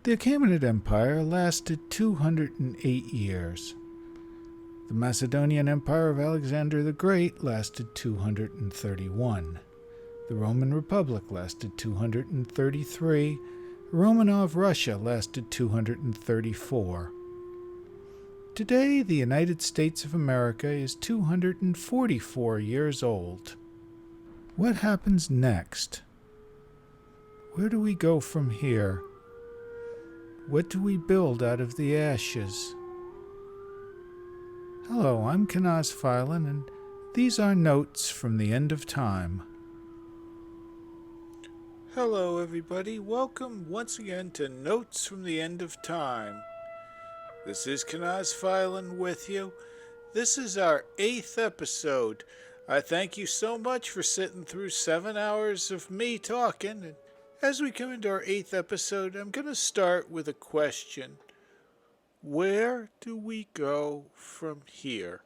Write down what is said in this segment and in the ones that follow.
The Achaemenid Empire lasted 208 years. The Macedonian Empire of Alexander the Great lasted 231. The Roman Republic lasted 233. Romanov Russia lasted 234. Today, the United States of America is 244 years old. What happens next? Where do we go from here? What do we build out of the ashes? Hello, I'm Kanaz Phelan, and these are notes from the end of time. Hello everybody, welcome once again to Notes from the End of Time. This is Kanaz Phelan with you. This is our 8th episode. I thank you so much for sitting through 7 hours of me talking. And as we come into our 8th episode, I'm going to start with a question. Where do we go from here?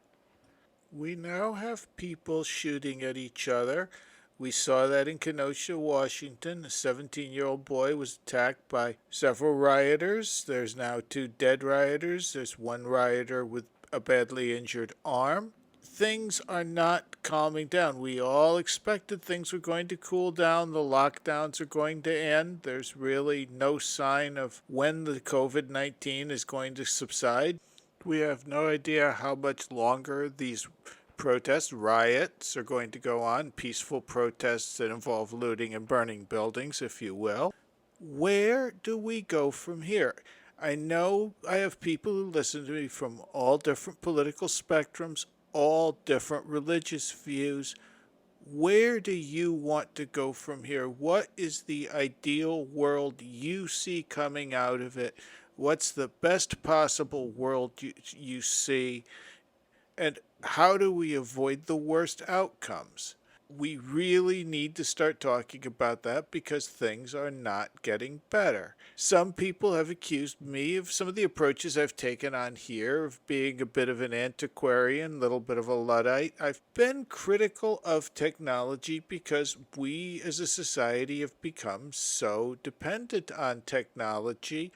We now have people shooting at each other. We saw that in Kenosha, Washington. A 17-year-old boy was attacked by several rioters. There's now 2 dead rioters. There's 1 rioter with a badly injured arm. Things are not calming down. We all expected things were going to cool down. The lockdowns are going to end. There's really no sign of when the COVID-19 is going to subside. We have no idea how much longer these protests, riots are going to go on, peaceful protests that involve looting and burning buildings, if you will. Where do we go from here? I know I have people who listen to me from all different political spectrums, all different religious views. Where do you want to go from here? What is the ideal world you see coming out of it? What's the best possible world you see? And how do we avoid the worst outcomes? We really need to start talking about that because things are not getting better. Some people have accused me of some of the approaches I've taken on here of being a bit of an antiquarian, a little bit of a Luddite. I've been critical of technology because we as a society have become so dependent on technology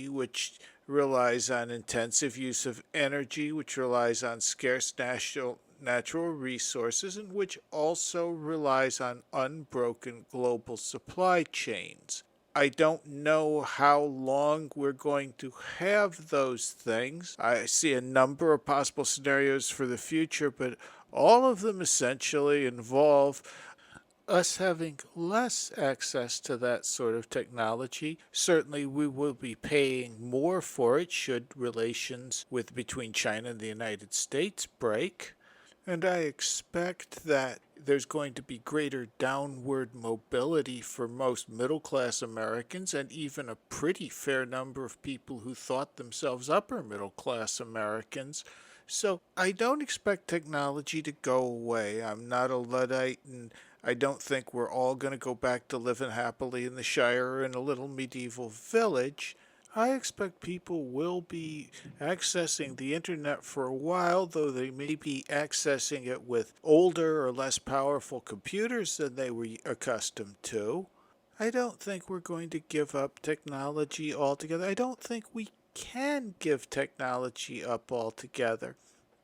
which relies on intensive use of energy, which relies on scarce natural resources, and which also relies on unbroken global supply chains. I don't know how long we're going to have those things. I see a number of possible scenarios for the future, but all of them essentially involve us having less access to that sort of technology. Certainly we will be paying more for it should relations between China and the United States break. And I expect that there's going to be greater downward mobility for most middle-class Americans and even a pretty fair number of people who thought themselves upper middle-class Americans. So I don't expect technology to go away. I'm not a Luddite, and I don't think we're all going to go back to living happily in the Shire or in a little medieval village. I expect people will be accessing the internet for a while, though they may be accessing it with older or less powerful computers than they were accustomed to. I don't think we're going to give up technology altogether. I don't think we can give technology up altogether.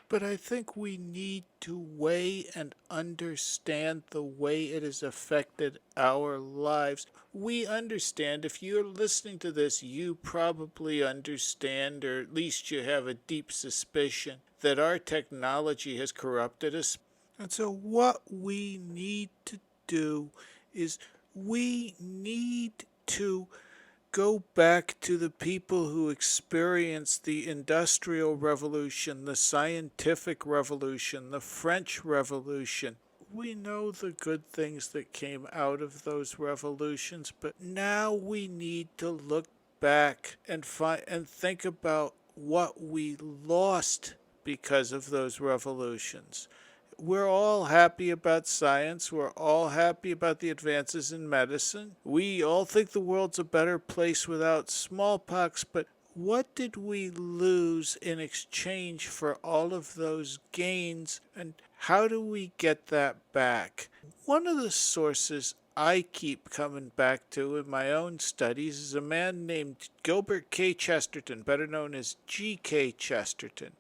But I think we need to weigh and understand the way it has affected our lives. We understand, if you're listening to this, you probably understand, or at least you have a deep suspicion, that our technology has corrupted us. And so what we need to do is we need to go back to the people who experienced the Industrial Revolution, the Scientific Revolution, the French Revolution. We know the good things that came out of those revolutions, but now we need to look back and think about what we lost because of those revolutions. We're all happy about science. We're all happy about the advances in medicine. We all think the world's a better place without smallpox, but what did we lose in exchange for all of those gains, and how do we get that back? One of the sources I keep coming back to in my own studies is a man named Gilbert K. Chesterton, better known as G.K. Chesterton.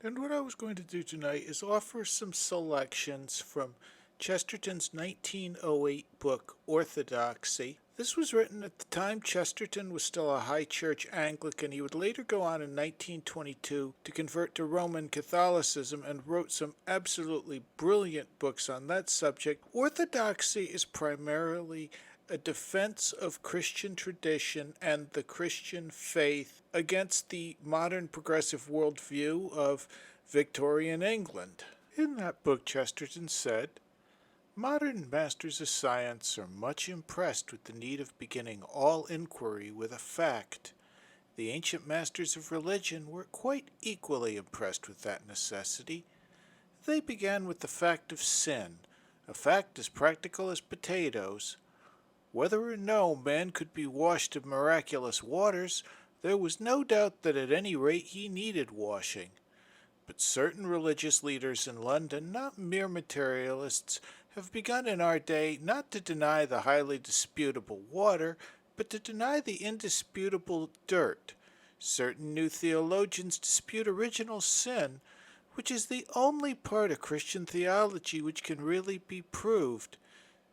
And what I was going to do tonight is offer some selections from Chesterton's 1908 book, Orthodoxy. This was written at the time Chesterton was still a high church Anglican. He would later go on in 1922 to convert to Roman Catholicism and wrote some absolutely brilliant books on that subject. Orthodoxy is primarily a defense of Christian tradition and the Christian faith against the modern progressive worldview of Victorian England. In that book, Chesterton said, "Modern masters of science are much impressed with the need of beginning all inquiry with a fact. The ancient masters of religion were quite equally impressed with that necessity. They began with the fact of sin, a fact as practical as potatoes. Whether or no man could be washed of miraculous waters, there was no doubt that at any rate he needed washing. But certain religious leaders in London, not mere materialists, have begun in our day not to deny the highly disputable water, but to deny the indisputable dirt. Certain new theologians dispute original sin, which is the only part of Christian theology which can really be proved.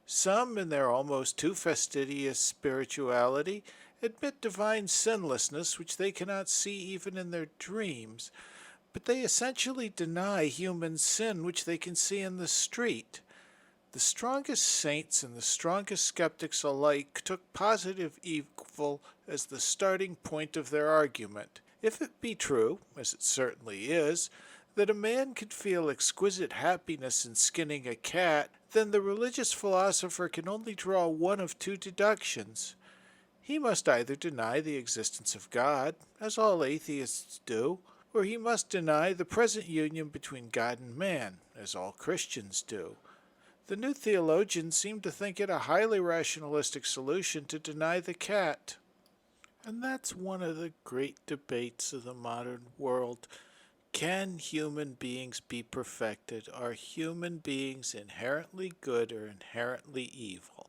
Some, in their almost too fastidious spirituality, admit divine sinlessness which they cannot see even in their dreams, but they essentially deny human sin which they can see in the street. The strongest saints and the strongest skeptics alike took positive evil as the starting point of their argument. If it be true, as it certainly is, that a man could feel exquisite happiness in skinning a cat, then the religious philosopher can only draw one of two deductions. He must either deny the existence of God, as all atheists do, or he must deny the present union between God and man, as all Christians do. The new theologians seem to think it a highly rationalistic solution to deny the cat. And that's one of the great debates of the modern world. Can human beings be perfected? Are human beings inherently good or inherently evil?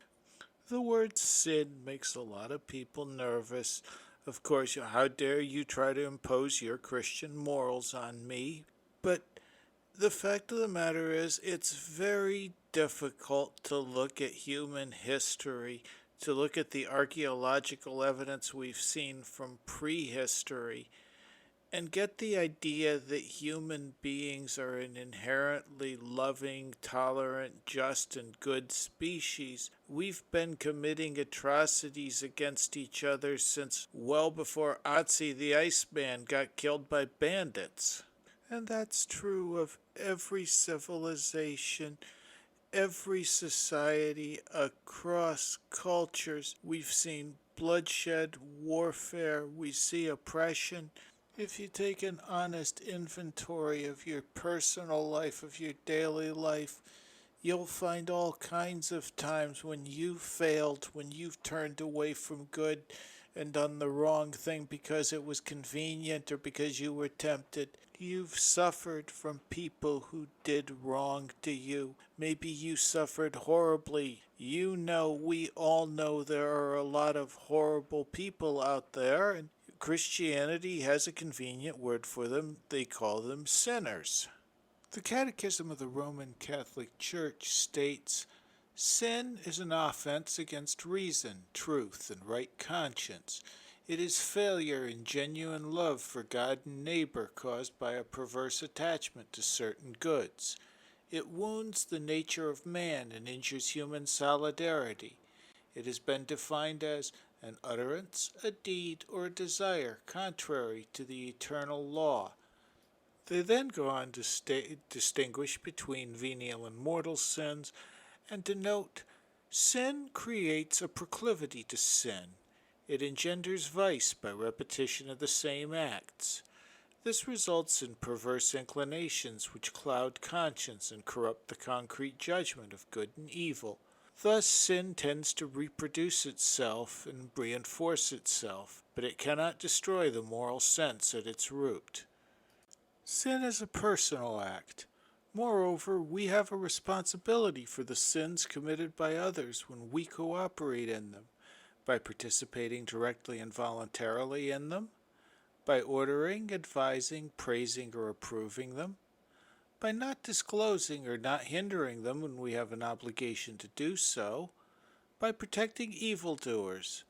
The word sin makes a lot of people nervous. Of course, how dare you try to impose your Christian morals on me? But the fact of the matter is, it's very difficult to look at human history, to look at the archaeological evidence we've seen from prehistory, and get the idea that human beings are an inherently loving, tolerant, just, and good species. We've been committing atrocities against each other since well before Otzi the Iceman got killed by bandits. And that's true of every civilization, every society, across cultures. We've seen bloodshed, warfare, we see oppression. If you take an honest inventory of your personal life, of your daily life, you'll find all kinds of times when you've failed, when you've turned away from good and done the wrong thing because it was convenient or because you were tempted. You've suffered from people who did wrong to you. Maybe you suffered horribly. You know, we all know there are a lot of horrible people out there, and Christianity has a convenient word for them. They call them sinners. The Catechism of the Roman Catholic Church states, "Sin is an offense against reason, truth, and right conscience. It is failure in genuine love for God and neighbor caused by a perverse attachment to certain goods. It wounds the nature of man and injures human solidarity. It has been defined as an utterance, a deed, or a desire contrary to the eternal law." They then go on to distinguish between venial and mortal sins and denote, "Sin creates a proclivity to sin. It engenders vice by repetition of the same acts. This results in perverse inclinations which cloud conscience and corrupt the concrete judgment of good and evil. Thus sin tends to reproduce itself and reinforce itself, but it cannot destroy the moral sense at its root." Sin is a personal act. Moreover, we have a responsibility for the sins committed by others when we cooperate in them, by participating directly and voluntarily in them, by ordering, advising, praising, or approving them, by not disclosing or not hindering them when we have an obligation to do so, by protecting evildoers.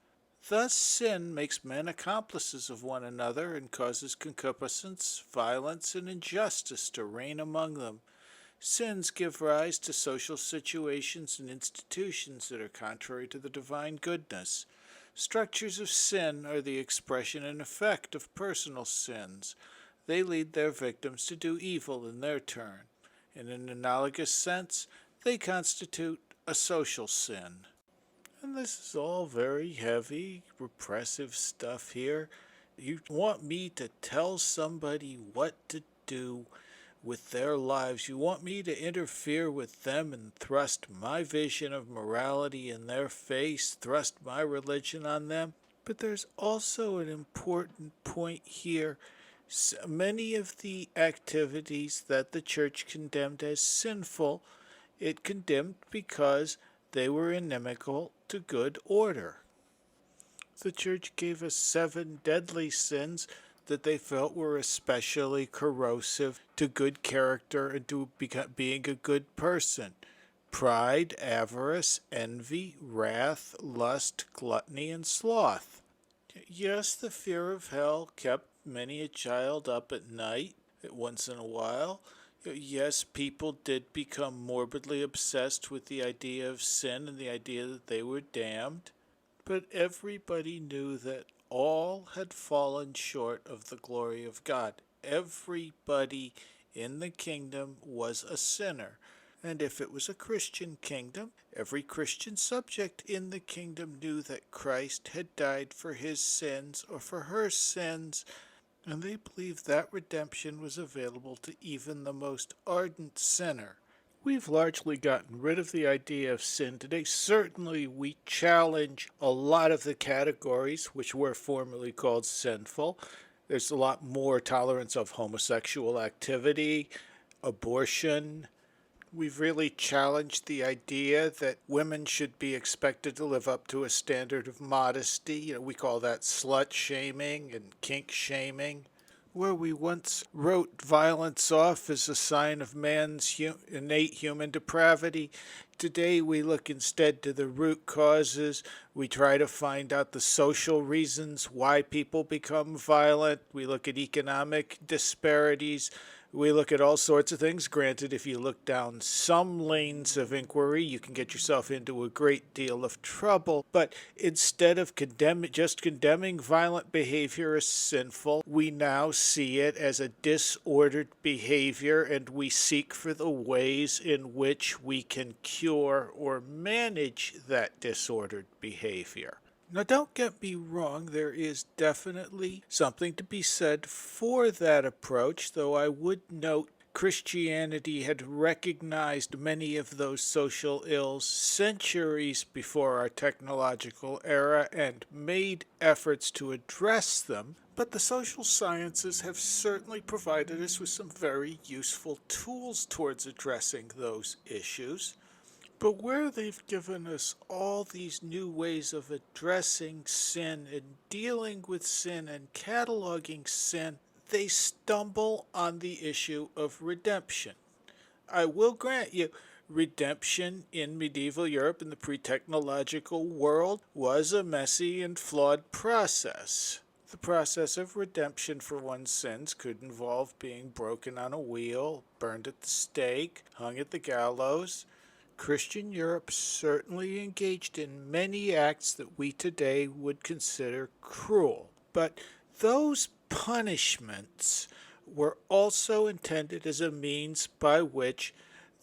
Thus sin makes men accomplices of one another and causes concupiscence, violence, and injustice to reign among them. Sins give rise to social situations and institutions that are contrary to the divine goodness. Structures of sin are the expression and effect of personal sins. They lead their victims to do evil in their turn. In an analogous sense, they constitute a social sin. And this is all very heavy, repressive stuff here. You want me to tell somebody what to do with their lives. You want me to interfere with them and thrust my vision of morality in their face, thrust my religion on them. But there's also an important point here. Many of the activities that the church condemned as sinful, it condemned because they were inimical to good order. The church gave us 7 deadly sins that they felt were especially corrosive to good character and to being a good person: pride, avarice, envy, wrath, lust, gluttony, and sloth. Yes, the fear of hell kept many a child up at night once in a while. Yes, people did become morbidly obsessed with the idea of sin and the idea that they were damned. But everybody knew that all had fallen short of the glory of God. Everybody in the kingdom was a sinner. And if it was a Christian kingdom, every Christian subject in the kingdom knew that Christ had died for his sins or for her sins, and they believed that redemption was available to even the most ardent sinner. We've largely gotten rid of the idea of sin today. Certainly we challenge a lot of the categories which were formerly called sinful. There's a lot more tolerance of homosexual activity, abortion. We've really challenged the idea that women should be expected to live up to a standard of modesty. We call that slut shaming and kink shaming. Where we once wrote violence off as a sign of man's innate human depravity, today we look instead to the root causes. We try to find out the social reasons why people become violent. We look at economic disparities. We look at all sorts of things. Granted, if you look down some lanes of inquiry, you can get yourself into a great deal of trouble. But instead of just condemning violent behavior as sinful, we now see it as a disordered behavior, and we seek for the ways in which we can cure or manage that disordered behavior. Now, don't get me wrong, there is definitely something to be said for that approach, though I would note Christianity had recognized many of those social ills centuries before our technological era and made efforts to address them. But the social sciences have certainly provided us with some very useful tools towards addressing those issues. But where they've given us all these new ways of addressing sin and dealing with sin and cataloging sin, they stumble on the issue of redemption. I will grant you, redemption in medieval Europe in the pre-technological world was a messy and flawed process. The process of redemption for one's sins could involve being broken on a wheel, burned at the stake, hung at the gallows. Christian Europe certainly engaged in many acts that we today would consider cruel. But those punishments were also intended as a means by which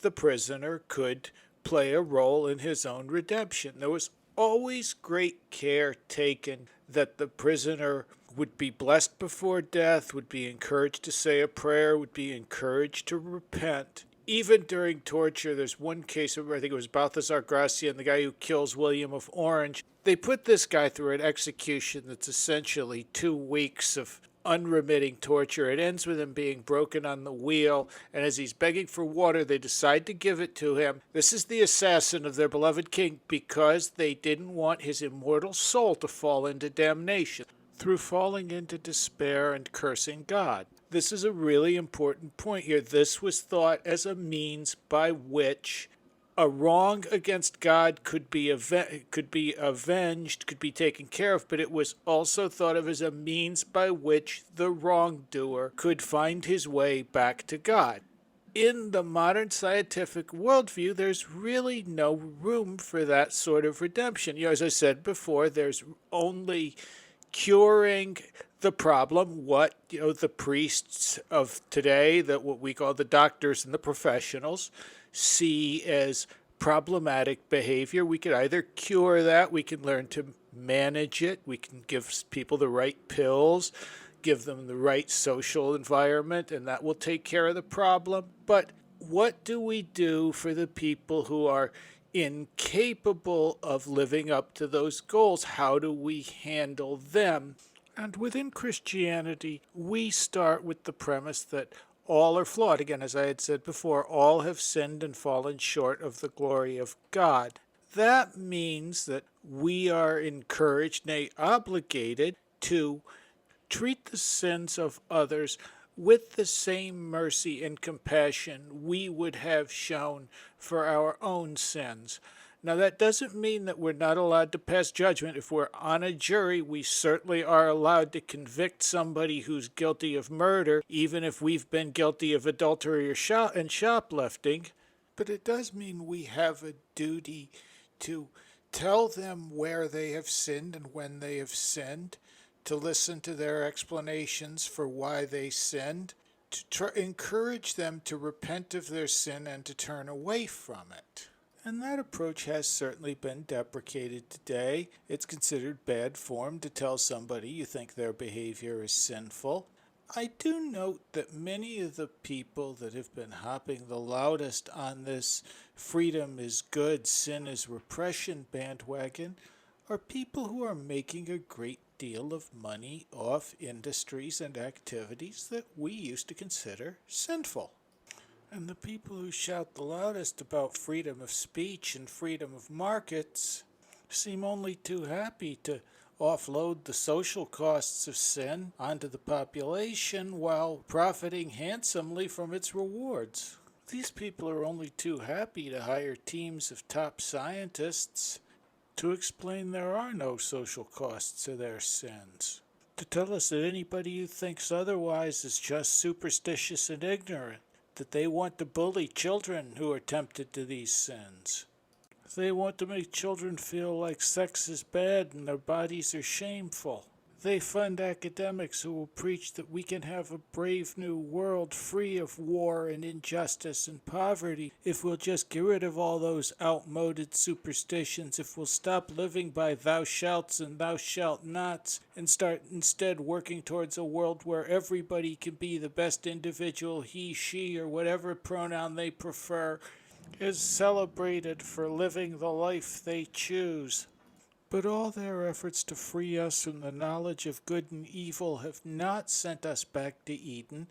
the prisoner could play a role in his own redemption. There was always great care taken that the prisoner would be blessed before death, would be encouraged to say a prayer, would be encouraged to repent. Even during torture, there's one case, I think it was Balthazar Gracian, the guy who kills William of Orange. They put this guy through an execution that's essentially 2 weeks of unremitting torture. It ends with him being broken on the wheel, and as he's begging for water, they decide to give it to him. This is the assassin of their beloved king because they didn't want his immortal soul to fall into damnation through falling into despair and cursing God. This is a really important point here. This was thought as a means by which a wrong against God could be avenged, could be taken care of, but it was also thought of as a means by which the wrongdoer could find his way back to God. In the modern scientific worldview, there's really no room for that sort of redemption. As I said before, there's only curing the problem, what the priests of today, that what we call the doctors and the professionals, see as problematic behavior. We could either cure that, we can learn to manage it, we can give people the right pills, give them the right social environment, and that will take care of the problem. But what do we do for the people who are incapable of living up to those goals? How do we handle them? And within Christianity, we start with the premise that all are flawed. Again, as I had said before, all have sinned and fallen short of the glory of God. That means that we are encouraged, nay, obligated to treat the sins of others with the same mercy and compassion we would have shown for our own sins. Now, that doesn't mean that we're not allowed to pass judgment. If we're on a jury, we certainly are allowed to convict somebody who's guilty of murder, even if we've been guilty of adultery and shoplifting. But it does mean we have a duty to tell them where they have sinned and when they have sinned, to listen to their explanations for why they sinned, to encourage them to repent of their sin and to turn away from it. And that approach has certainly been deprecated today. It's considered bad form to tell somebody you think their behavior is sinful. I do note that many of the people that have been hopping the loudest on this freedom is good, sin is repression bandwagon are people who are making a great deal of money off industries and activities that we used to consider sinful. And the people who shout the loudest about freedom of speech and freedom of markets seem only too happy to offload the social costs of sin onto the population while profiting handsomely from its rewards. These people are only too happy to hire teams of top scientists to explain there are no social costs to their sins, to tell us that anybody who thinks otherwise is just superstitious and ignorant, that they want to bully children who are tempted to these sins. They want to make children feel like sex is bad and their bodies are shameful. They fund academics who will preach that we can have a brave new world free of war and injustice and poverty if we'll just get rid of all those outmoded superstitions, if we'll stop living by thou shalts and thou shalt nots and start instead working towards a world where everybody can be the best individual he, she, or whatever pronoun they prefer is celebrated for living the life they choose. But all their efforts to free us from the knowledge of good and evil have not sent us back to Eden.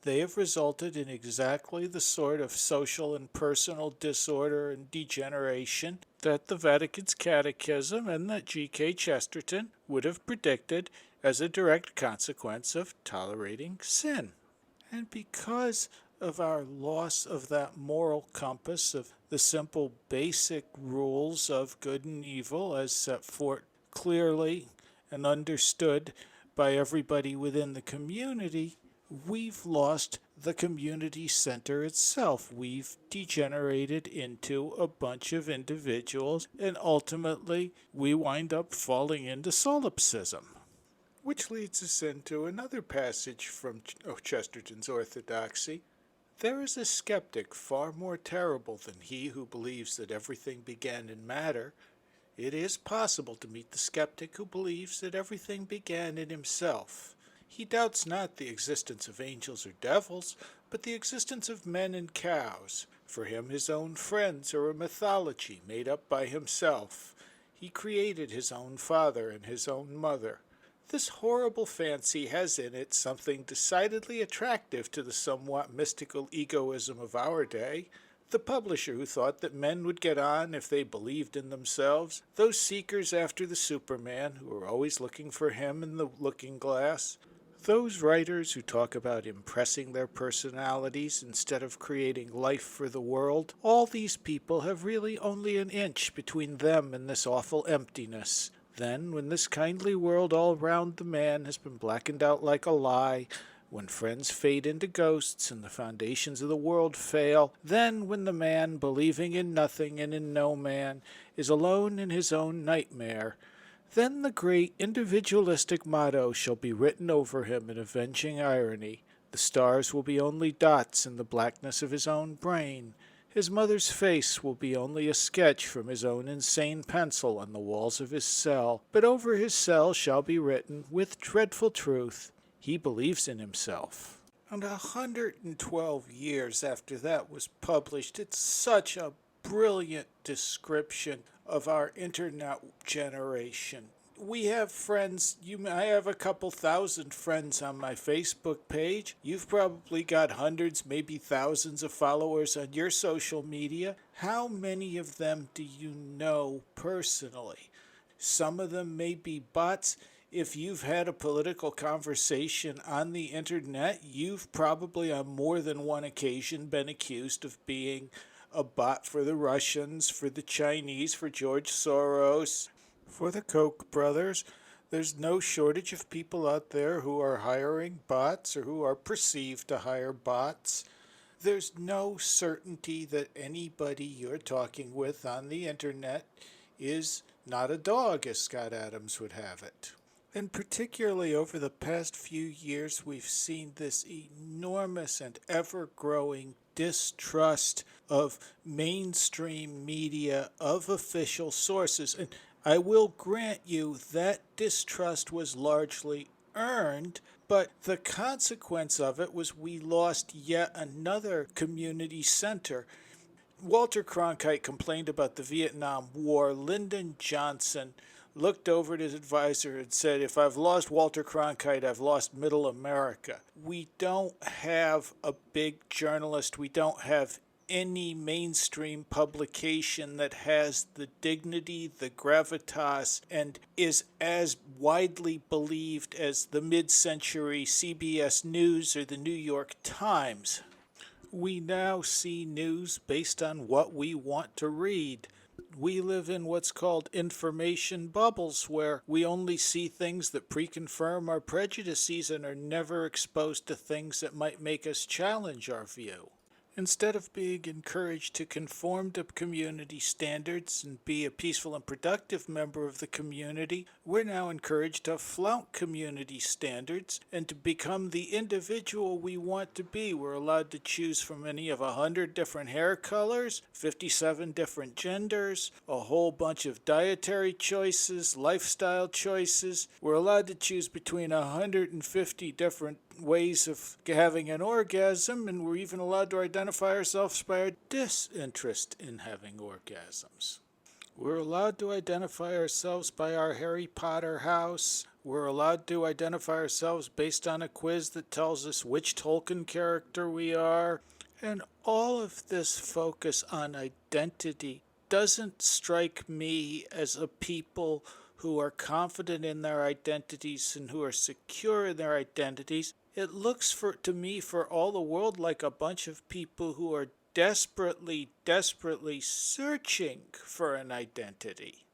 They have resulted in exactly the sort of social and personal disorder and degeneration that the Vatican's Catechism and that G.K. Chesterton would have predicted as a direct consequence of tolerating sin. And because of our loss of that moral compass of the simple basic rules of good and evil as set forth clearly and understood by everybody within the community, we've lost the community center itself. We've degenerated into a bunch of individuals, and ultimately we wind up falling into solipsism. Which leads us into another passage from Chesterton's Orthodoxy. There is a skeptic far more terrible than he who believes that everything began in matter. It is possible to meet the skeptic who believes that everything began in himself. He doubts not the existence of angels or devils, but the existence of men and cows. For him his own friends are a mythology made up by himself. He created his own father and his own mother. This horrible fancy has in it something decidedly attractive to the somewhat mystical egoism of our day. The publisher who thought that men would get on if they believed in themselves, those seekers after the Superman who are always looking for him in the looking glass, those writers who talk about impressing their personalities instead of creating life for the world, all these people have really only an inch between them and this awful emptiness. Then, when this kindly world all round the man has been blackened out like a lie, when friends fade into ghosts and the foundations of the world fail, then when the man, believing in nothing and in no man, is alone in his own nightmare, then the great individualistic motto shall be written over him in avenging irony. The stars will be only dots in the blackness of his own brain. His mother's face will be only a sketch from his own insane pencil on the walls of his cell, but over his cell shall be written, with dreadful truth, he believes in himself. And 112 years after that was published, it's such a brilliant description of our internet generation. We have friends. I have a couple thousand friends on my Facebook page. You've probably got hundreds, maybe thousands of followers on your social media. How many of them do you know personally? Some of them may be bots. If you've had a political conversation on the internet, you've probably on more than one occasion been accused of being a bot for the Russians, for the Chinese, for George Soros, for the Koch brothers. There's no shortage of people out there who are hiring bots or who are perceived to hire bots. There's no certainty that anybody you're talking with on the internet is not a dog, as Scott Adams would have it. And particularly over the past few years, we've seen this enormous and ever-growing distrust of mainstream media, of official sources. And I will grant you that distrust was largely earned, but the consequence of it was we lost yet another community center. Walter Cronkite complained about the Vietnam War. Lyndon Johnson looked over at his advisor and said, if I've lost Walter Cronkite, I've lost middle America. We don't have a big journalist. We don't have any mainstream publication that has the dignity, the gravitas, and is as widely believed as the mid-century CBS News or the New York Times. We now see news based on what we want to read. We live in what's called information bubbles, where we only see things that pre-confirm our prejudices and are never exposed to things that might make us challenge our view. Instead of being encouraged to conform to community standards and be a peaceful and productive member of the community, we're now encouraged to flout community standards and to become the individual we want to be. We're allowed to choose from any of 100 different hair colors, 57 different genders, a whole bunch of dietary choices, lifestyle choices. We're allowed to choose between 150 different ways of having an orgasm, and we're even allowed to identify ourselves by our disinterest in having orgasms. We're allowed to identify ourselves by our Harry Potter house. We're allowed to identify ourselves based on a quiz that tells us which Tolkien character we are. And all of this focus on identity doesn't strike me as a people who are confident in their identities and who are secure in their identities. It looks to me for all the world like a bunch of people who are desperately searching for an identity.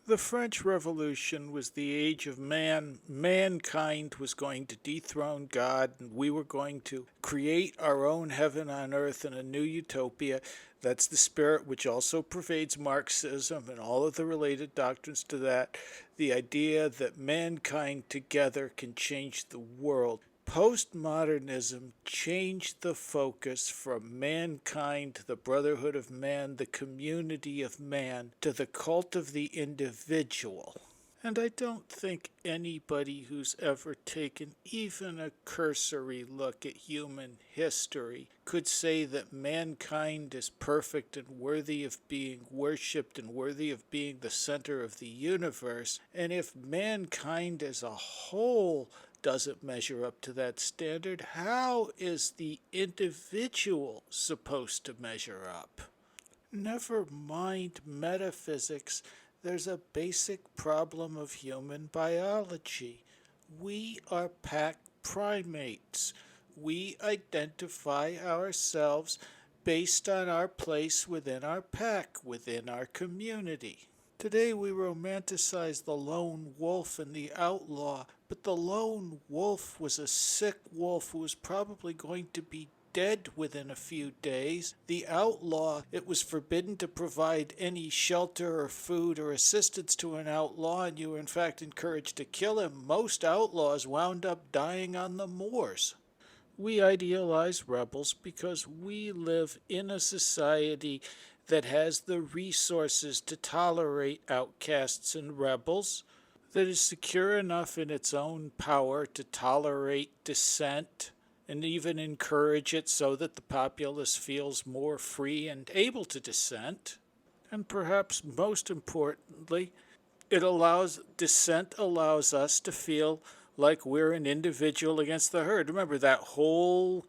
The French Revolution was the age of man. Mankind was going to dethrone God, and we were going to create our own heaven on earth in a new utopia. That's the spirit which also pervades Marxism and all of the related doctrines to that. The idea that mankind together can change the world. Postmodernism changed the focus from mankind, the brotherhood of man, the community of man, to the cult of the individual. And I don't think anybody who's ever taken even a cursory look at human history could say that mankind is perfect and worthy of being worshipped and worthy of being the center of the universe. And if mankind as a whole doesn't measure up to that standard, how is the individual supposed to measure up? Never mind metaphysics, there's a basic problem of human biology. We are pack primates. We identify ourselves based on our place within our pack, within our community. Today we romanticize the lone wolf and the outlaw, but the lone wolf was a sick wolf who was probably going to be dead within a few days. The outlaw, it was forbidden to provide any shelter or food or assistance to an outlaw, and you were in fact encouraged to kill him. Most outlaws wound up dying on the moors. We idealize rebels because we live in a society that has the resources to tolerate outcasts and rebels, that is secure enough in its own power to tolerate dissent and even encourage it so that the populace feels more free and able to dissent. And perhaps most importantly, dissent allows us to feel like we're an individual against the herd. Remember that whole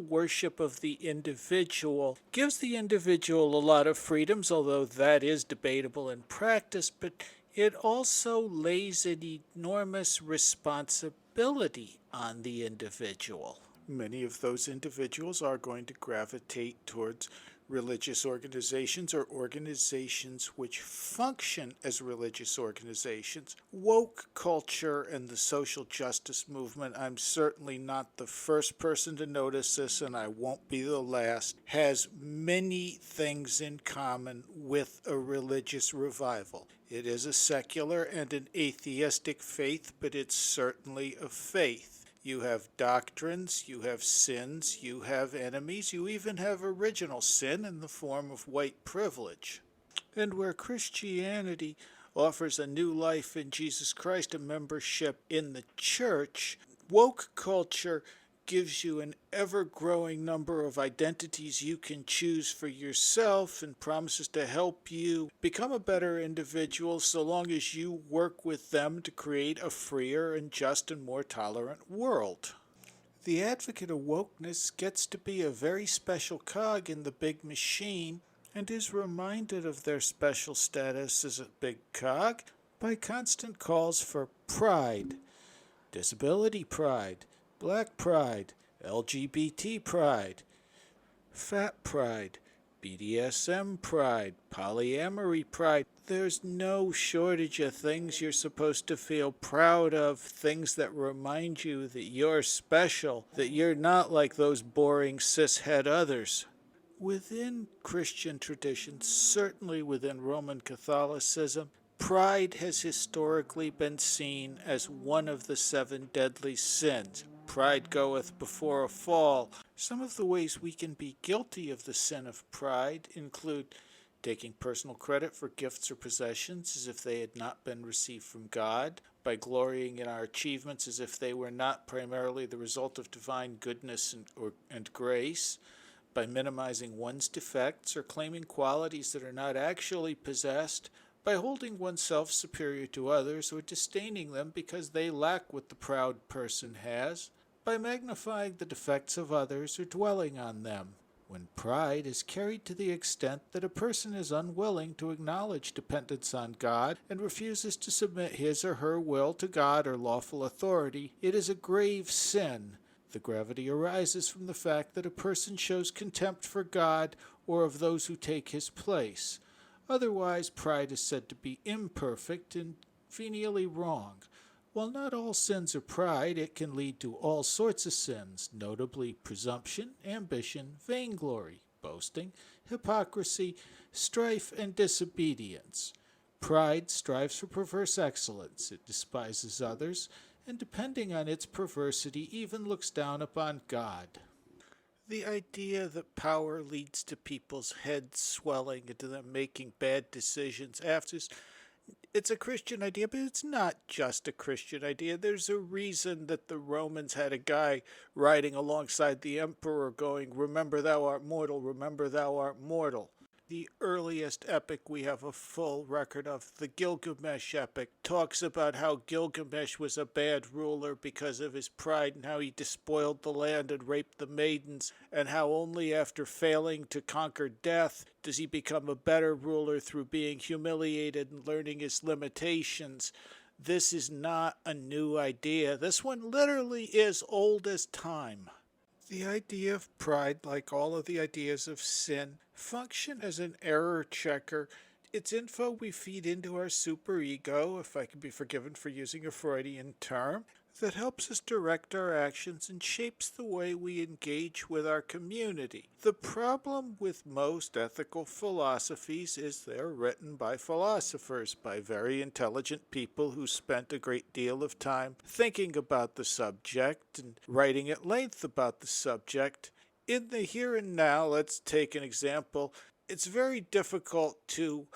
worship of the individual gives the individual a lot of freedoms, although that is debatable in practice, but it also lays an enormous responsibility on the individual. Many of those individuals are going to gravitate towards religious organizations or organizations which function as religious organizations. Woke culture and the social justice movement, I'm certainly not the first person to notice this, and I won't be the last, has many things in common with a religious revival. It is a secular and an atheistic faith, but it's certainly a faith. You have doctrines, you have sins, you have enemies, you even have original sin in the form of white privilege. And where Christianity offers a new life in Jesus Christ, a membership in the church, woke culture gives you an ever-growing number of identities you can choose for yourself and promises to help you become a better individual so long as you work with them to create a freer and just and more tolerant world. The advocate of wokeness gets to be a very special cog in the big machine and is reminded of their special status as a big cog by constant calls for pride, disability pride, Black pride, LGBT pride, fat pride, BDSM pride, polyamory pride. There's no shortage of things you're supposed to feel proud of, things that remind you that you're special, that you're not like those boring cishet others. Within Christian tradition, certainly within Roman Catholicism, pride has historically been seen as one of the 7 deadly sins. Pride goeth before a fall. Some of the ways we can be guilty of the sin of pride include taking personal credit for gifts or possessions as if they had not been received from God, by glorying in our achievements as if they were not primarily the result of divine goodness and grace, by minimizing one's defects or claiming qualities that are not actually possessed, by holding oneself superior to others or disdaining them because they lack what the proud person has, by magnifying the defects of others or dwelling on them. When pride is carried to the extent that a person is unwilling to acknowledge dependence on God and refuses to submit his or her will to God or lawful authority, it is a grave sin. The gravity arises from the fact that a person shows contempt for God or of those who take his place. Otherwise, pride is said to be imperfect and venially wrong. While not all sins are pride, it can lead to all sorts of sins, notably presumption, ambition, vainglory, boasting, hypocrisy, strife, and disobedience. Pride strives for perverse excellence. It despises others, and depending on its perversity, even looks down upon God. The idea that power leads to people's heads swelling and to them making bad decisions after It's a Christian idea, but it's not just a Christian idea. There's a reason that the Romans had a guy riding alongside the emperor going, "Remember thou art mortal, remember thou art mortal." The earliest epic we have a full record of, the Gilgamesh epic, talks about how Gilgamesh was a bad ruler because of his pride and how he despoiled the land and raped the maidens, and how only after failing to conquer death does he become a better ruler through being humiliated and learning his limitations. This is not a new idea. This one literally is old as time. The idea of pride, like all of the ideas of sin, function as an error checker. It's info we feed into our superego, if I can be forgiven for using a Freudian term, that helps us direct our actions and shapes the way we engage with our community. The problem with most ethical philosophies is they're written by philosophers, by very intelligent people who spent a great deal of time thinking about the subject and writing at length about the subject. In the here and now, let's take an example. It's very difficult to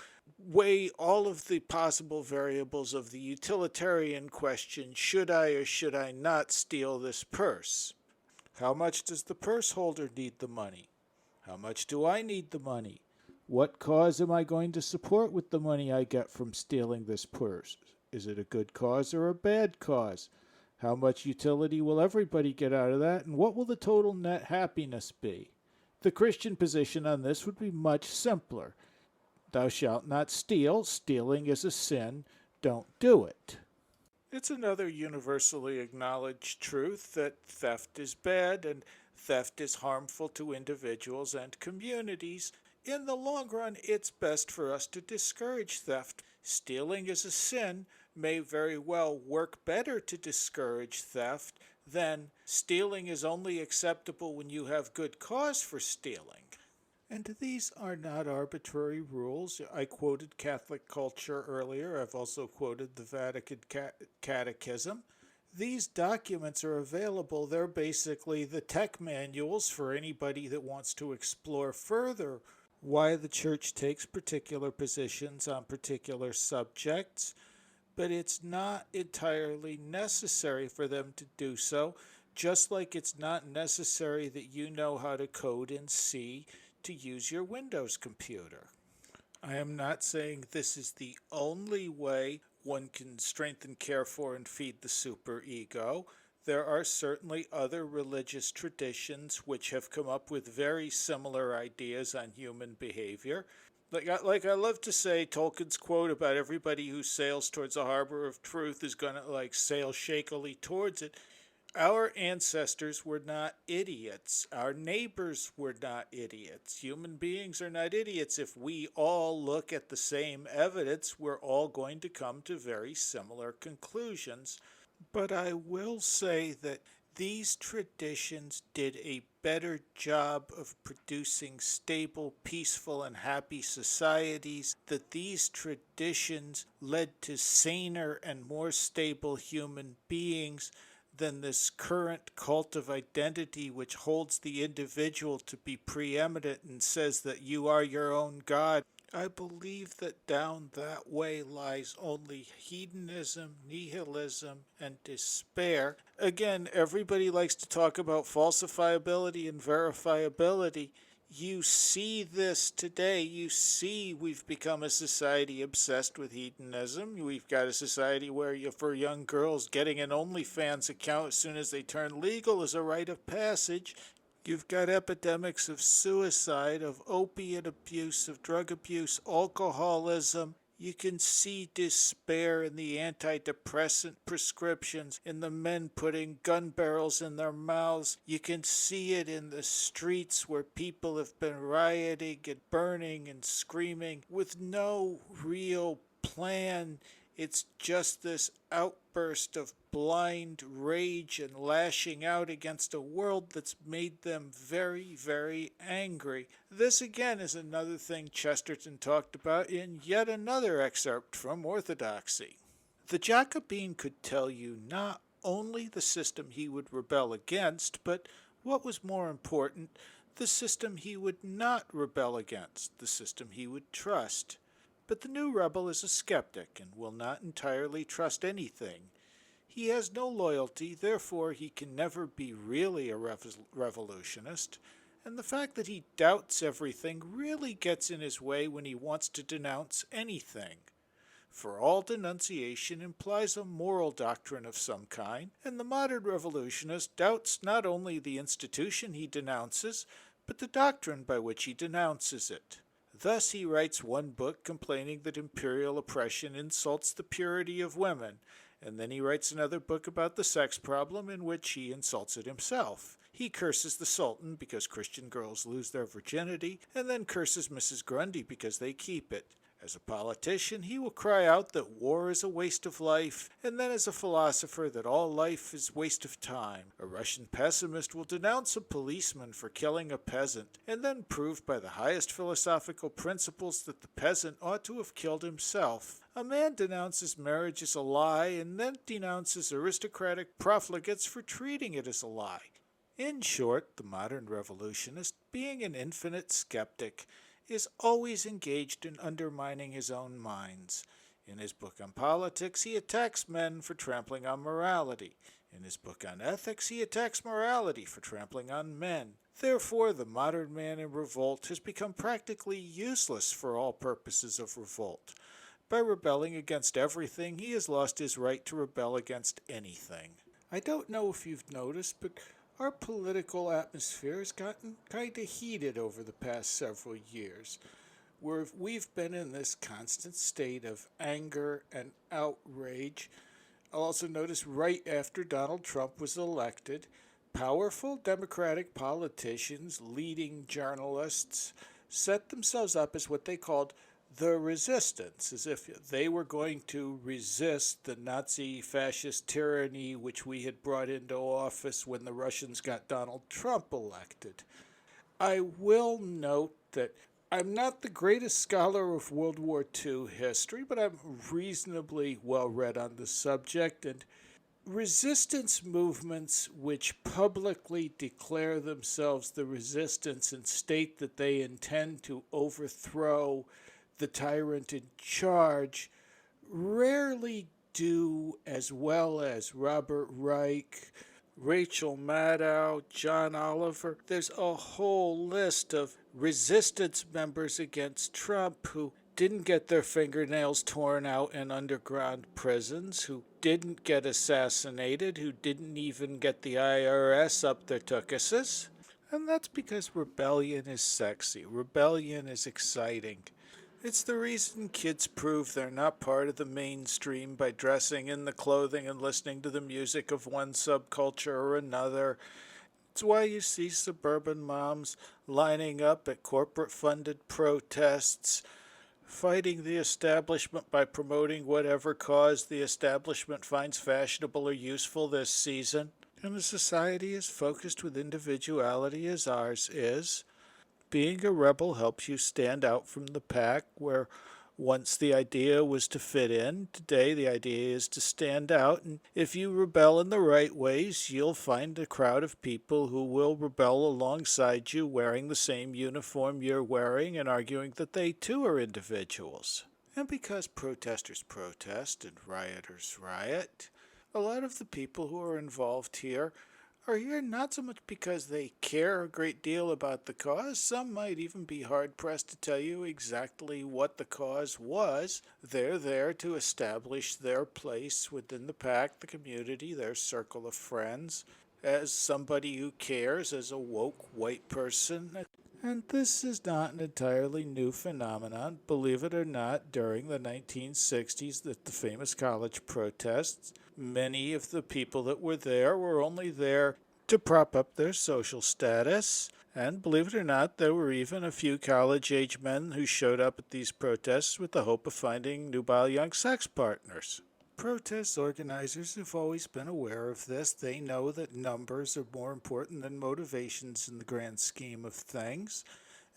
weigh all of the possible variables of the utilitarian question, should I or should I not steal this purse? How much does the purse holder need the money? How much do I need the money? What cause am I going to support with the money I get from stealing this purse? Is it a good cause or a bad cause? How much utility will everybody get out of that, and what will the total net happiness be? The Christian position on this would be much simpler. Thou shalt not steal. Stealing is a sin. Don't do it. It's another universally acknowledged truth that theft is bad and theft is harmful to individuals and communities. In the long run, it's best for us to discourage theft. Stealing is a sin may very well work better to discourage theft than stealing is only acceptable when you have good cause for stealing. And these are not arbitrary rules. I quoted Catholic culture earlier. I've also quoted the Vatican Catechism. These documents are available. They're basically the tech manuals for anybody that wants to explore further why the church takes particular positions on particular subjects, but it's not entirely necessary for them to do so, just like it's not necessary that you know how to code in C to use your Windows computer. I am not saying this is the only way one can strengthen, care for, and feed the superego. There are certainly other religious traditions which have come up with very similar ideas on human behavior. Like I love to say, Tolkien's quote about everybody who sails towards a harbor of truth is going to sail shakily towards it. Our ancestors were not idiots. Our neighbors were not idiots. Human beings are not idiots. If we all look at the same evidence, we're all going to come to very similar conclusions. But I will say that these traditions did a better job of producing stable, peaceful, and happy societies, that these traditions led to saner and more stable human beings than this current cult of identity which holds the individual to be preeminent and says that you are your own God. I believe that down that way lies only hedonism, nihilism, and despair. Again, everybody likes to talk about falsifiability and verifiability. You see this today. You see we've become a society obsessed with hedonism. We've got a society where for young girls, getting an OnlyFans account as soon as they turn legal is a rite of passage. You've got epidemics of suicide, of opiate abuse, of drug abuse, alcoholism. You can see despair in the antidepressant prescriptions, in the men putting gun barrels in their mouths. You can see it in the streets where people have been rioting and burning and screaming with no real plan. It's just this outburst of blind rage and lashing out against a world that's made them very, very angry. This again is another thing Chesterton talked about in yet another excerpt from Orthodoxy. The Jacobin could tell you not only the system he would rebel against, but what was more important, the system he would not rebel against, the system he would trust. But the new rebel is a skeptic and will not entirely trust anything. He has no loyalty, therefore he can never be really a revolutionist, and the fact that he doubts everything really gets in his way when he wants to denounce anything. For all denunciation implies a moral doctrine of some kind, and the modern revolutionist doubts not only the institution he denounces, but the doctrine by which he denounces it. Thus he writes one book complaining that imperial oppression insults the purity of women, and then he writes another book about the sex problem in which he insults it himself. He curses the Sultan because Christian girls lose their virginity, and then curses Mrs. Grundy because they keep it. As a politician, he will cry out that war is a waste of life, and then as a philosopher that all life is waste of time. A Russian pessimist will denounce a policeman for killing a peasant, and then prove by the highest philosophical principles that the peasant ought to have killed himself. A man denounces marriage as a lie, and then denounces aristocratic profligates for treating it as a lie. In short, the modern revolutionist, being an infinite skeptic, is always engaged in undermining his own minds. In his book on politics, he attacks men for trampling on morality. In his book on ethics, he attacks morality for trampling on men. Therefore, the modern man in revolt has become practically useless for all purposes of revolt. By rebelling against everything, he has lost his right to rebel against anything. I don't know if you've noticed, but our political atmosphere has gotten kind of heated over the past several years, where we've been in this constant state of anger and outrage. I'll also notice right after Donald Trump was elected, powerful Democratic politicians, leading journalists, set themselves up as what they called the resistance, as if they were going to resist the Nazi fascist tyranny which we had brought into office when the Russians got Donald Trump elected. I will note that I'm not the greatest scholar of World War II history, but I'm reasonably well read on the subject, and resistance movements which publicly declare themselves the resistance and state that they intend to overthrow the tyrant in charge rarely do as well as Robert Reich, Rachel Maddow, John Oliver. There's a whole list of resistance members against Trump who didn't get their fingernails torn out in underground prisons, who didn't get assassinated, who didn't even get the IRS up their tuckuses. And that's because rebellion is sexy. Rebellion is exciting. It's the reason kids prove they're not part of the mainstream by dressing in the clothing and listening to the music of one subculture or another. It's why you see suburban moms lining up at corporate-funded protests, fighting the establishment by promoting whatever cause the establishment finds fashionable or useful this season. In a society as focused with individuality as ours is, being a rebel helps you stand out from the pack, where once the idea was to fit in. Today the idea is to stand out, and if you rebel in the right ways, you'll find a crowd of people who will rebel alongside you, wearing the same uniform you're wearing and arguing that they too are individuals. And because protesters protest and rioters riot, a lot of the people who are involved here are here not so much because they care a great deal about the cause. Some might even be hard-pressed to tell you exactly what the cause was. They're there to establish their place within the pack, the community, their circle of friends, as somebody who cares, as a woke white person. And this is not an entirely new phenomenon. Believe it or not, during the 1960s, the famous college protests, many of the people that were there were only there to prop up their social status. And believe it or not, there were even a few college-age men who showed up at these protests with the hope of finding nubile young sex partners. Protest organizers have always been aware of this. They know that numbers are more important than motivations in the grand scheme of things.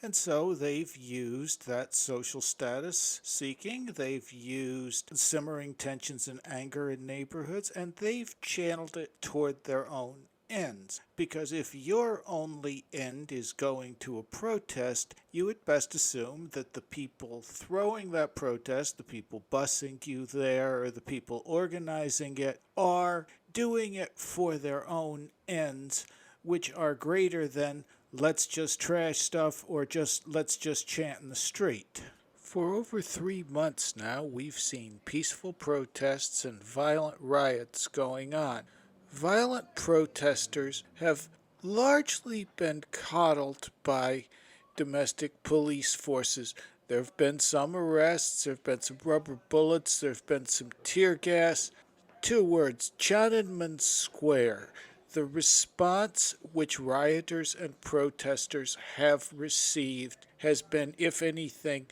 And so they've used that social status seeking, they've used simmering tensions and anger in neighborhoods, and they've channeled it toward their own ends. Because if your only end is going to a protest, you would best assume that the people throwing that protest, the people busing you there, or the people organizing it, are doing it for their own ends, which are greater than let's just trash stuff or just let's just chant in the street. For over 3 months now, we've seen peaceful protests and violent riots going on. Violent protesters have largely been coddled by domestic police forces. There have been some arrests, there have been some rubber bullets, there have been some tear gas. 2 words, Tiananmen Square. The response which rioters and protesters have received has been, if anything,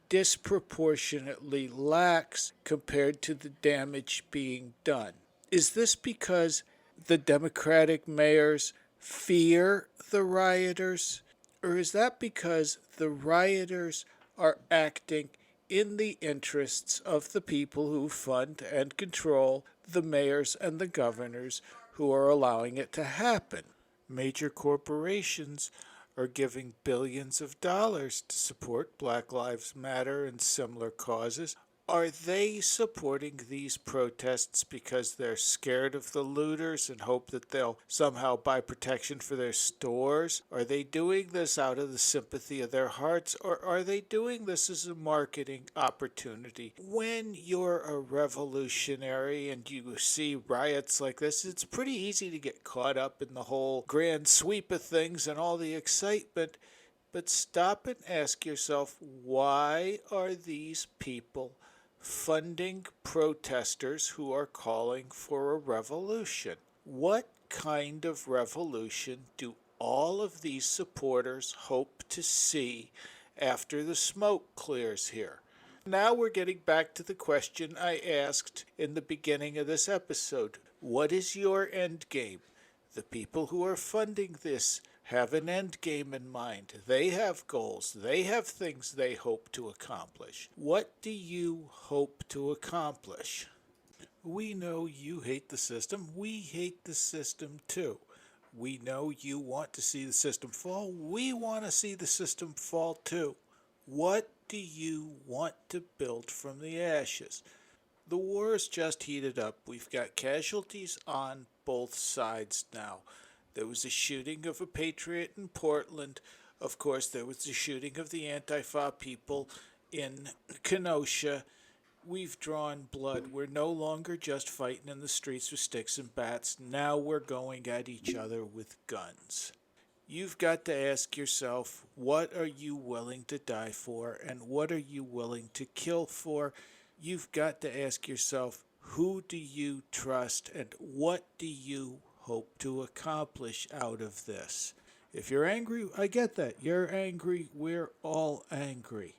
disproportionately lax compared to the damage being done. Is this because the Democratic mayors fear the rioters? Or is that because the rioters are acting in the interests of the people who fund and control the mayors and the governors who are allowing it to happen? Major corporations are giving billions of dollars to support Black Lives Matter and similar causes. Are they supporting these protests because they're scared of the looters and hope that they'll somehow buy protection for their stores? Are they doing this out of the sympathy of their hearts, or are they doing this as a marketing opportunity? When you're a revolutionary and you see riots like this, it's pretty easy to get caught up in the whole grand sweep of things and all the excitement. But stop and ask yourself, why are these people funding protesters who are calling for a revolution? What kind of revolution do all of these supporters hope to see after the smoke clears here? Now we're getting back to the question I asked in the beginning of this episode. What is your end game? The people who are funding this have an end game in mind. They have goals. They have things they hope to accomplish. What do you hope to accomplish? We know you hate the system. We hate the system too. We know you want to see the system fall. We want to see the system fall too. What do you want to build from the ashes? The war has just heated up. We've got casualties on both sides now. There was a shooting of a patriot in Portland. Of course, there was the shooting of the Antifa people in Kenosha. We've drawn blood. We're no longer just fighting in the streets with sticks and bats. Now we're going at each other with guns. You've got to ask yourself, what are you willing to die for, and what are you willing to kill for? You've got to ask yourself, who do you trust, and what do you hope to accomplish out of this? If you're angry, I get that. You're angry. We're all angry.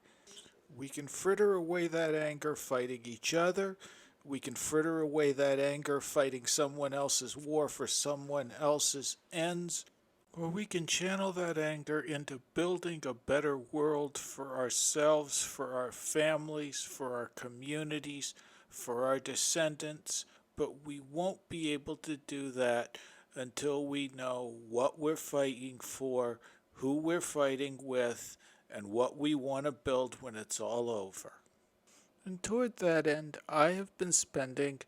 We can fritter away that anger fighting each other. We can fritter away that anger fighting someone else's war for someone else's ends. Or we can channel that anger into building a better world for ourselves, for our families, for our communities, for our descendants. But we won't be able to do that until we know what we're fighting for, who we're fighting with, and what we want to build when it's all over. And toward that end, I have been spending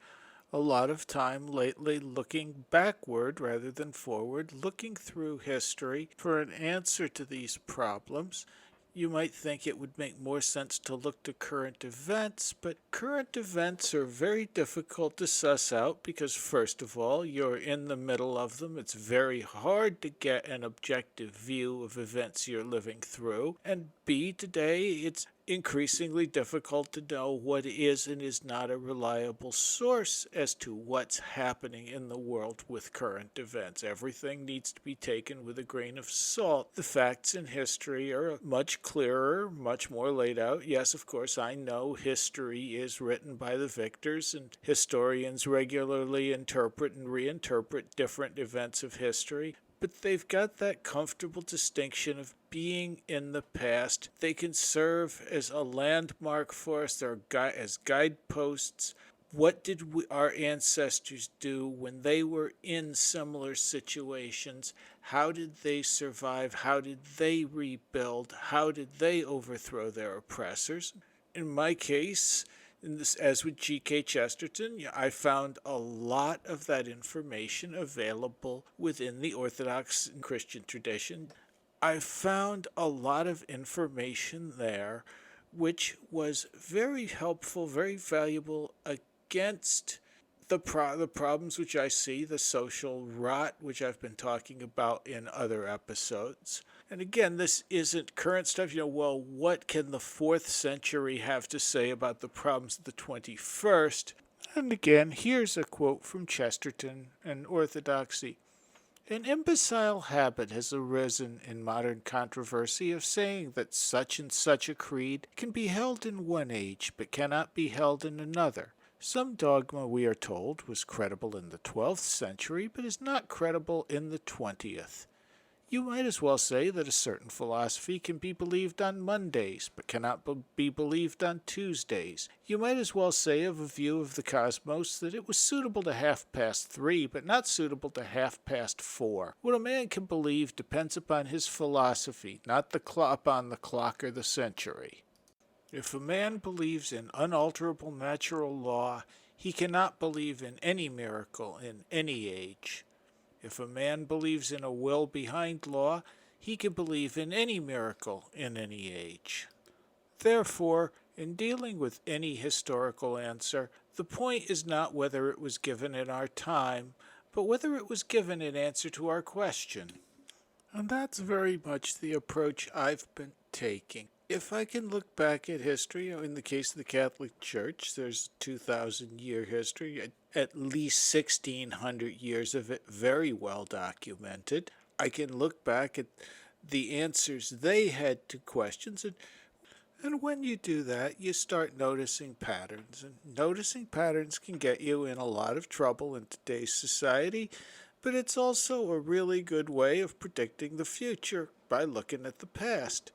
a lot of time lately looking backward rather than forward, looking through history for an answer to these problems. You might think it would make more sense to look to current events, but current events are very difficult to suss out because, first of all, you're in the middle of them. It's very hard to get an objective view of events you're living through. And B, today, it's increasingly difficult to know what is and is not a reliable source as to what's happening in the world with current events. Everything needs to be taken with a grain of salt. The facts in history are much clearer, much more laid out. Yes, of course, I know history is written by the victors, and historians regularly interpret and reinterpret different events of history. But they've got that comfortable distinction of being in the past. They can serve as a landmark for us. They're as guideposts. What did our ancestors do when they were in similar situations? How did they survive? How did they rebuild? How did they overthrow their oppressors? In my case, as with G.K. Chesterton, I found a lot of that information available within the Orthodox Christian tradition. I found a lot of information there which was very helpful, very valuable against the problems which I see, the social rot which I've been talking about in other episodes. And again, this isn't current stuff. Well, what can the 4th century have to say about the problems of the 21st? And again, here's a quote from Chesterton and Orthodoxy. An imbecile habit has arisen in modern controversy of saying that such and such a creed can be held in one age but cannot be held in another. Some dogma, we are told, was credible in the 12th century but is not credible in the 20th. You might as well say that a certain philosophy can be believed on Mondays, but cannot be believed on Tuesdays. You might as well say of a view of the cosmos that it was suitable to 3:30, but not suitable to 4:30. What a man can believe depends upon his philosophy, not upon the clock or the century. If a man believes in unalterable natural law, he cannot believe in any miracle in any age. If a man believes in a will behind law, he can believe in any miracle in any age. Therefore, in dealing with any historical answer, the point is not whether it was given in our time, but whether it was given in answer to our question. And that's very much the approach I've been taking. If I can look back at history, in the case of the Catholic Church, there's 2,000-year history, at least 1,600 years of it very well documented. I can look back at the answers they had to questions, and when you do that, you start noticing patterns. And noticing patterns can get you in a lot of trouble in today's society, but it's also a really good way of predicting the future by looking at the past.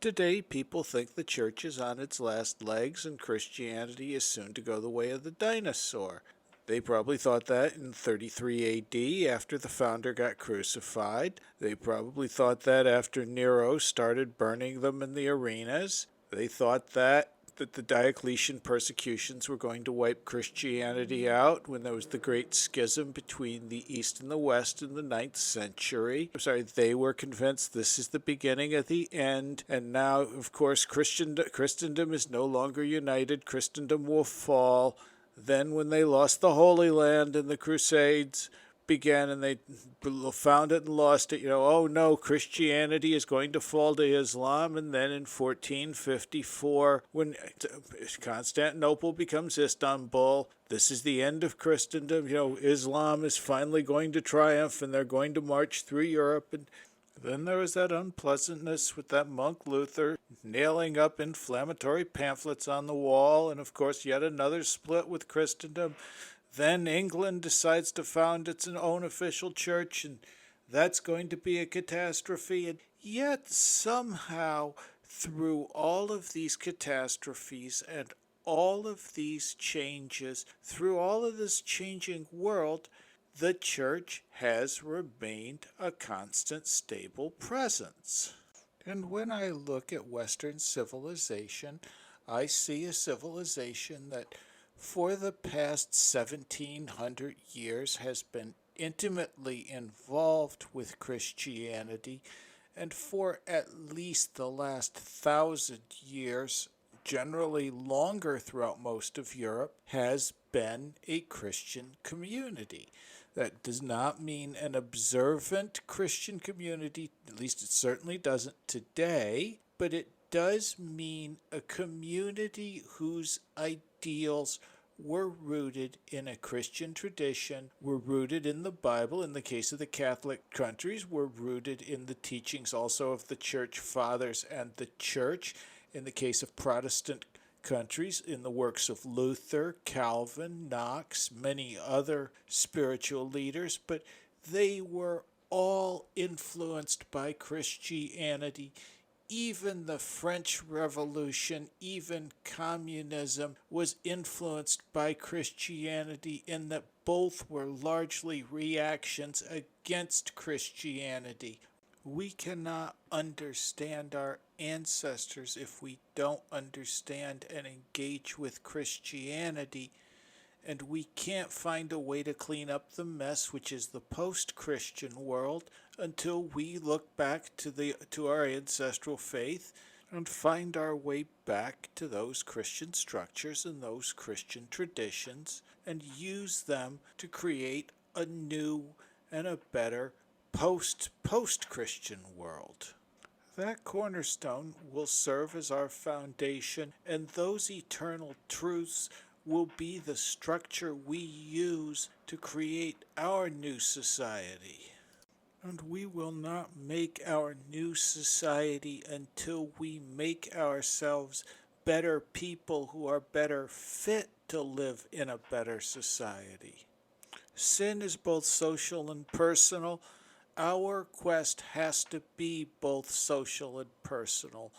Today, people think the church is on its last legs and Christianity is soon to go the way of the dinosaur. They probably thought that in 33 AD after the founder got crucified. They probably thought that after Nero started burning them in the arenas. They thought that the Diocletian persecutions were going to wipe Christianity out when there was the great schism between the East and the West in the 9th century. They were convinced this is the beginning of the end, and now, of course, Christendom is no longer united. Christendom will fall. Then when they lost the Holy Land in the Crusades began and they found it and lost it, oh no, Christianity is going to fall to Islam. And then in 1454, when Constantinople becomes Istanbul, this is the end of Christendom. Islam is finally going to triumph and they're going to march through Europe. And then there was that unpleasantness with that monk Luther nailing up inflammatory pamphlets on the wall, and of course yet another split with Christendom. Then England decides to found its own official church, and that's going to be a catastrophe. And yet somehow, through all of these catastrophes and all of these changes, through all of this changing world, the church has remained a constant, stable presence. And when I look at Western civilization, I see a civilization that for the past 1,700 years has been intimately involved with Christianity, and for at least the last 1,000 years, generally longer throughout most of Europe, has been a Christian community. That does not mean an observant Christian community, at least it certainly doesn't today, but it does mean a community whose ideals were rooted in a Christian tradition, were rooted in the Bible. In the case of the Catholic countries, were rooted in the teachings also of the Church Fathers and the Church. In the case of Protestant countries, in the works of Luther, Calvin, Knox, many other spiritual leaders, but they were all influenced by Christianity even the French Revolution, even communism, was influenced by Christianity, in that both were largely reactions against Christianity. We cannot understand our ancestors if we don't understand and engage with Christianity, and we can't find a way to clean up the mess which is the post-Christian world until we look back to our ancestral faith and find our way back to those Christian structures and those Christian traditions and use them to create a new and a better post-Christian world. That cornerstone will serve as our foundation, and those eternal truths will be the structure we use to create our new society. And we will not make our new society until we make ourselves better people who are better fit to live in a better society. Sin is both social and personal. Our quest has to be both social and personal.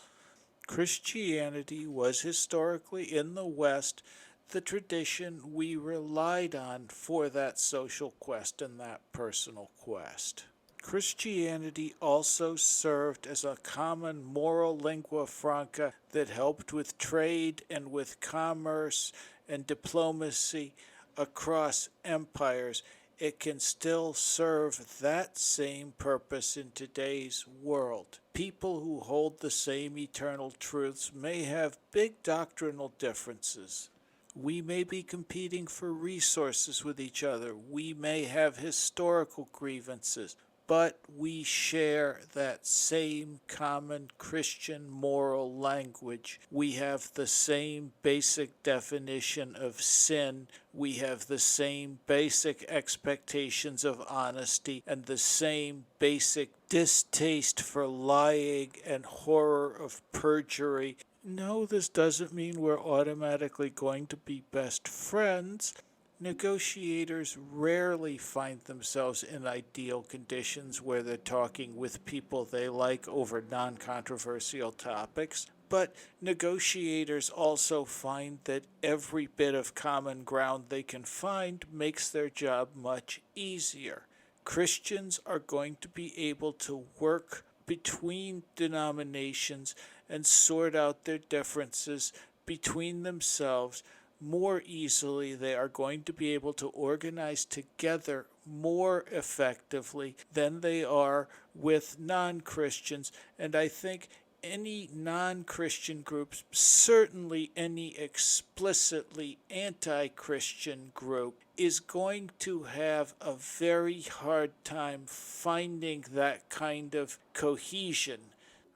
Christianity was historically in the West the tradition we relied on for that social quest and that personal quest. Christianity also served as a common moral lingua franca that helped with trade and with commerce and diplomacy across empires. It can still serve that same purpose in today's world. People who hold the same eternal truths may have big doctrinal differences. We may be competing for resources with each other. We may have historical grievances, but we share that same common Christian moral language. We have the same basic definition of sin. We have the same basic expectations of honesty and the same basic distaste for lying and horror of perjury. No, this doesn't mean we're automatically going to be best friends. Negotiators rarely find themselves in ideal conditions where they're talking with people they like over non-controversial topics, but negotiators also find that every bit of common ground they can find makes their job much easier. Christians are going to be able to work between denominations and sort out their differences between themselves more easily. They are going to be able to organize together more effectively than they are with non-Christians. And I think any non-Christian groups, certainly any explicitly anti-Christian group, is going to have a very hard time finding that kind of cohesion.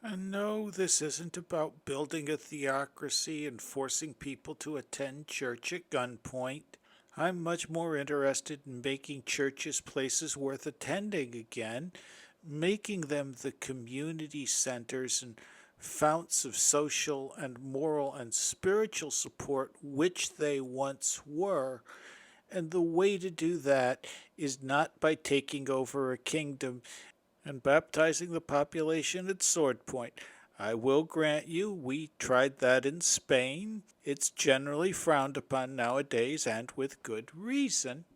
And no, this isn't about building a theocracy and forcing people to attend church at gunpoint. I'm much more interested in making churches places worth attending again, making them the community centers and founts of social and moral and spiritual support which they once were. And the way to do that is not by taking over a kingdom and baptizing the population at sword point. I will grant you, we tried that in Spain. It's generally frowned upon nowadays, and with good reason.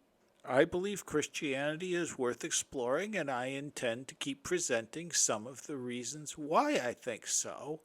I believe Christianity is worth exploring, and I intend to keep presenting some of the reasons why I think so.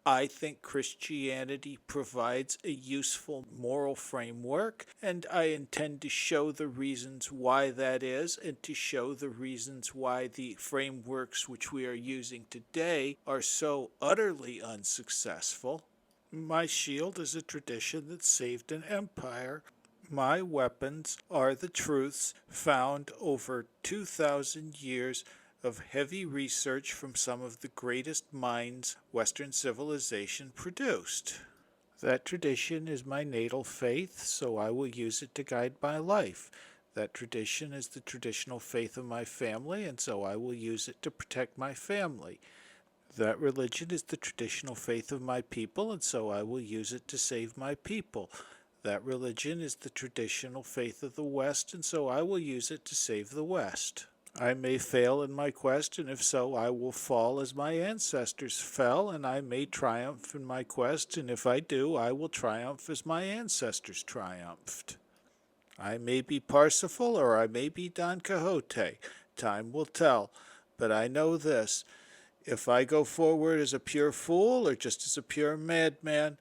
I think Christianity provides a useful moral framework, and I intend to show the reasons why that is, and to show the reasons why the frameworks which we are using today are so utterly unsuccessful. My shield is a tradition that saved an empire. My weapons are the truths found over 2,000 years of heavy research from some of the greatest minds Western civilization produced. That tradition is my natal faith, so I will use it to guide my life. That tradition is the traditional faith of my family, and so I will use it to protect my family. That religion is the traditional faith of my people, and so I will use it to save my people. That religion is the traditional faith of the West, and so I will use it to save the West. I may fail in my quest, and if so, I will fall as my ancestors fell, and I may triumph in my quest, and if I do, I will triumph as my ancestors triumphed. I may be Parsifal, or I may be Don Quixote. Time will tell. But I know this: if I go forward as a pure fool, or just as a pure madman,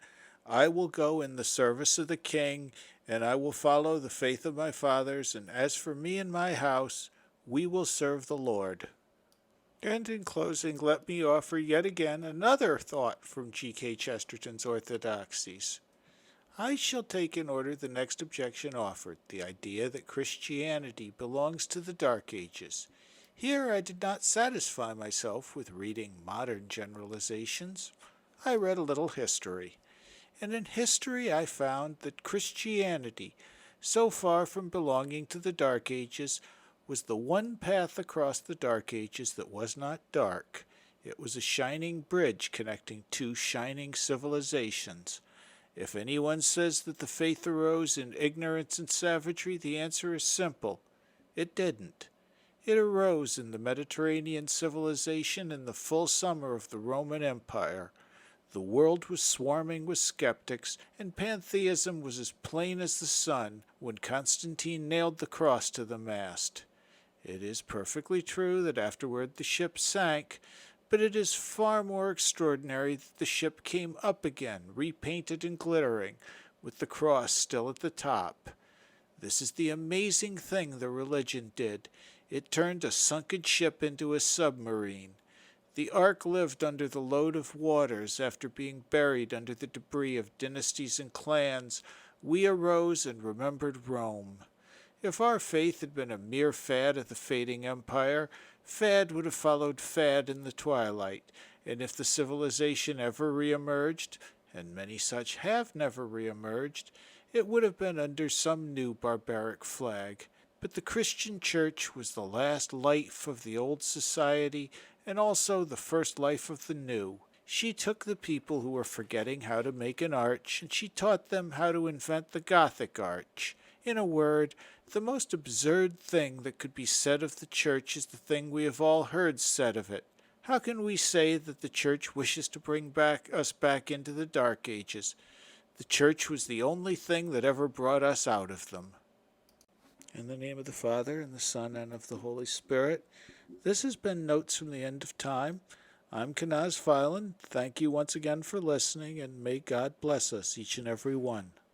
I will go in the service of the king, and I will follow the faith of my fathers, and as for me and my house, we will serve the Lord. And in closing, let me offer yet again another thought from G.K. Chesterton's Orthodoxies. I shall take in order the next objection offered, the idea that Christianity belongs to the Dark Ages. Here I did not satisfy myself with reading modern generalizations. I read a little history, and in history I found that Christianity, so far from belonging to the Dark Ages, was the one path across the Dark Ages that was not dark. It was a shining bridge connecting two shining civilizations. If anyone says that the faith arose in ignorance and savagery, the answer is simple. It didn't. It arose in the Mediterranean civilization in the full summer of the Roman Empire. The world was swarming with skeptics, and pantheism was as plain as the sun when Constantine nailed the cross to the mast. It is perfectly true that afterward the ship sank, but it is far more extraordinary that the ship came up again, repainted and glittering, with the cross still at the top. This is the amazing thing the religion did. It turned a sunken ship into a submarine. The ark lived under the load of waters after being buried under the debris of dynasties and clans. We arose and remembered Rome. If our faith had been a mere fad of the fading empire, fad would have followed fad in the twilight, and if the civilization ever re-emerged, and many such have never re-emerged, it would have been under some new barbaric flag. But the Christian Church was the last life of the old society, and also the first life of the new. She took the people who were forgetting how to make an arch, and she taught them how to invent the Gothic arch. In a word, the most absurd thing that could be said of the Church is the thing we have all heard said of it. How can we say that the Church wishes to bring us back into the Dark Ages? The Church was the only thing that ever brought us out of them. In the name of the Father, and the Son, and of the Holy Spirit, this has been Notes from the End of Time. I'm Kanaz Filan. Thank you once again for listening, and may God bless us, each and every one.